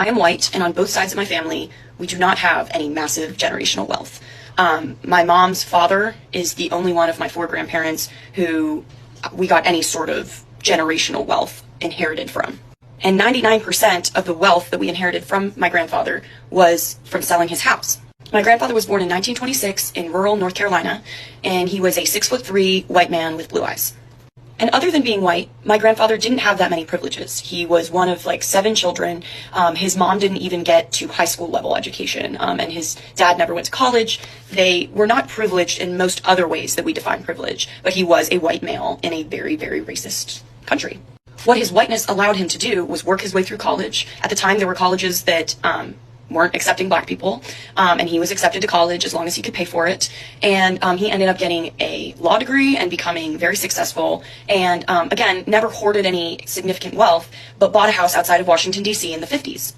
I am white, and on both sides of my family, we do not have any massive generational wealth. My mom's father is the only one of my 4 grandparents who we got any sort of generational wealth inherited from. And 99% of the wealth that we inherited from my grandfather was from selling his house. My grandfather was born in 1926 in rural North Carolina, and he was a 6'3" white man with blue eyes. And other than being white, my grandfather didn't have that many privileges. He was one of like 7 children. His mom didn't even get to high school level education, and his dad never went to college. They were not privileged in most other ways that we define privilege, but he was a white male in a very, very racist country. What his whiteness allowed him to do was work his way through college. At the time, there were colleges that weren't accepting black people, and he was accepted to college as long as he could pay for it. And he ended up getting a law degree and becoming very successful, and again, never hoarded any significant wealth, but bought a house outside of Washington, D.C. in the 50s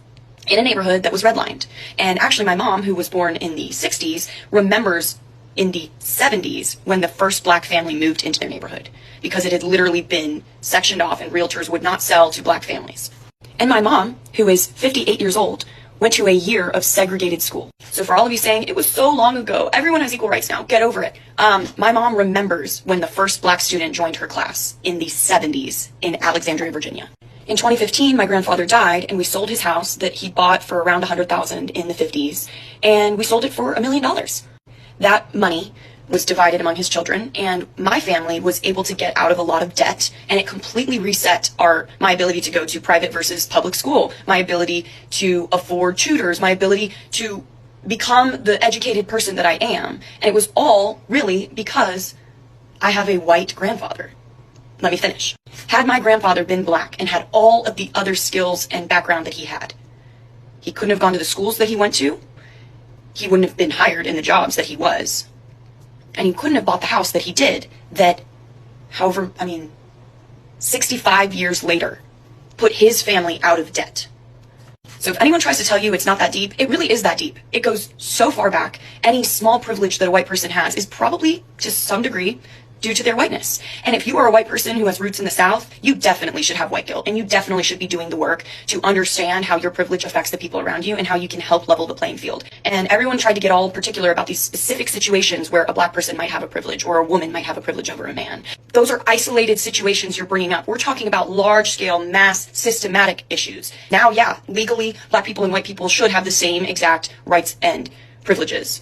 in a neighborhood that was redlined. And actually, my mom, who was born in the 60s, remembers in the 70s when the first black family moved into their neighborhood, because it had literally been sectioned off and realtors would not sell to black families. And my mom, who is 58 years old, went to a year of segregated school. So for all of you saying, it was so long ago, everyone has equal rights now, get over it. My mom remembers when the first black student joined her class in the 70s in Alexandria, Virginia. In 2015, my grandfather died, and we sold his house that he bought for around $100,000 in the 50s, and we sold it for $1 million. That money was divided among his children, and my family was able to get out of a lot of debt, and it completely reset my ability to go to private versus public school, my ability to afford tutors, my ability to become the educated person that I am. And it was all really because I have a white grandfather. Let me finish. Had my grandfather been black and had all of the other skills and background that he had, he couldn't have gone to the schools that he went to, he wouldn't have been hired in the jobs that he was, and he couldn't have bought the house that he did, that, 65 years later, put his family out of debt. So if anyone tries to tell you it's not that deep, it really is that deep. It goes so far back. Any small privilege that a white person has is probably, to some degree, due to their whiteness. And if you are a white person who has roots in the South, you definitely should have white guilt, and you definitely should be doing the work to understand how your privilege affects the people around you and how you can help level the playing field. And everyone tried to get all particular about these specific situations where a black person might have a privilege or a woman might have a privilege over a man. Those are isolated situations you're bringing up. We're talking about large-scale, mass, systematic issues. Now, yeah, legally, black people and white people should have the same exact rights and privileges.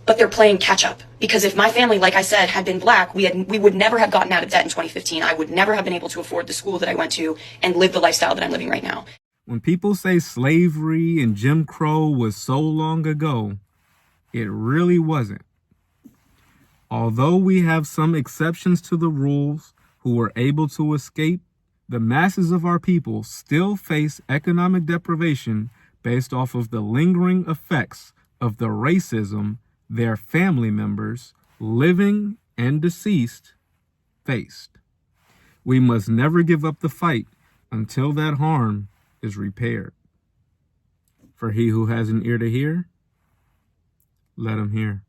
But they're playing catch up, because if my family, like I said, had been black, we would never have gotten out of debt in 2015. I would never have been able to afford the school that I went to and live the lifestyle that I'm living right now. When people say slavery and Jim Crow was so long ago, it really wasn't. Although we have some exceptions to the rules who were able to escape, the masses of our people still face economic deprivation based off of the lingering effects of the racism their family members, living and deceased, faced. We must never give up the fight until that harm is repaired. For he who has an ear to hear, let him hear.